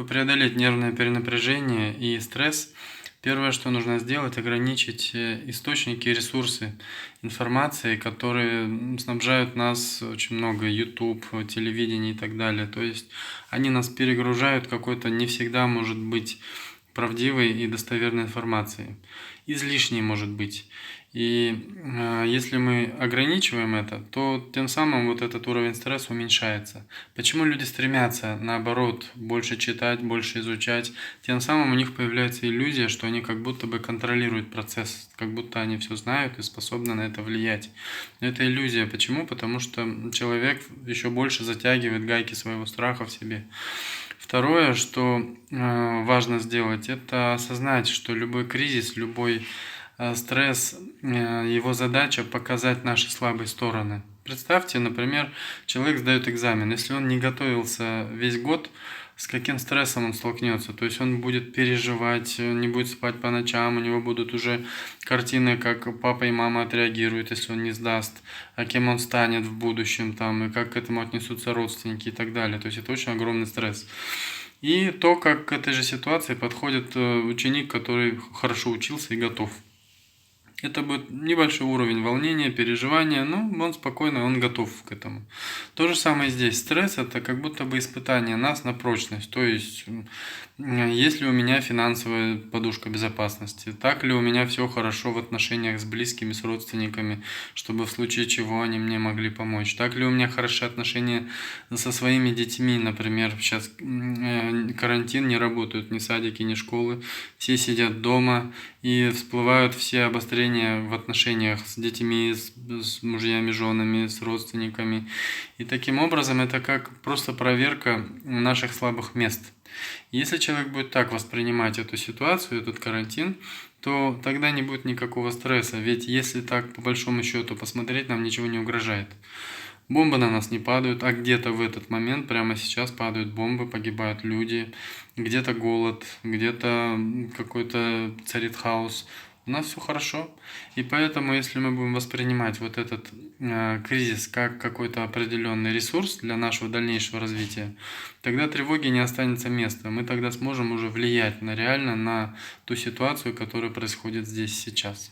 преодолеть нервное перенапряжение и стресс, первое, что нужно сделать, ограничить источники, ресурсы информации, которые снабжают нас очень много, YouTube, телевидение и так далее. То есть они нас перегружают какой-то не всегда может быть правдивой и достоверной информацией. Излишней может быть. И если мы ограничиваем это, то тем самым вот этот уровень стресса уменьшается. Почему люди стремятся, наоборот, больше читать, больше изучать? Тем самым у них появляется иллюзия, что они как будто бы контролируют процесс, как будто они все знают и способны на это влиять. Но это иллюзия. Почему? Потому что человек еще больше затягивает гайки своего страха в себе. Второе, что важно сделать, это осознать, что любой кризис, любой стресс, его задача показать наши слабые стороны. Представьте, например, человек сдает экзамен. Если он не готовился весь год, с каким стрессом он столкнется? То есть он будет переживать, не будет спать по ночам, у него будут уже картины, как папа и мама отреагируют, если он не сдаст, а кем он станет в будущем, там, и как к этому отнесутся родственники и так далее. То есть это очень огромный стресс. И то, как к этой же ситуации подходит ученик, который хорошо учился и готов. Это будет небольшой уровень волнения, переживания, но он спокойно, он готов к этому. То же самое здесь. Стресс – это как будто бы испытание нас на прочность. То есть, есть ли у меня финансовая подушка безопасности, так ли у меня все хорошо в отношениях с близкими, с родственниками, чтобы в случае чего они мне могли помочь, так ли у меня хорошие отношения со своими детьми, например, сейчас карантин, не работают ни садики, ни школы, все сидят дома и всплывают все обострения в отношениях с детьми, с мужьями, женами, с родственниками. И таким образом это как просто проверка наших слабых мест. Если человек будет так воспринимать эту ситуацию, этот карантин, то тогда не будет никакого стресса. Ведь если так по большому счету посмотреть, нам ничего не угрожает. Бомбы на нас не падают, а где-то в этот момент, прямо сейчас падают бомбы, погибают люди, где-то голод, где-то какой-то царит хаос. У нас все хорошо. И поэтому, если мы будем воспринимать вот этот кризис как какой-то определенный ресурс для нашего дальнейшего развития, тогда тревоги не останется места. Мы тогда сможем уже влиять реально на ту ситуацию, которая происходит здесь сейчас.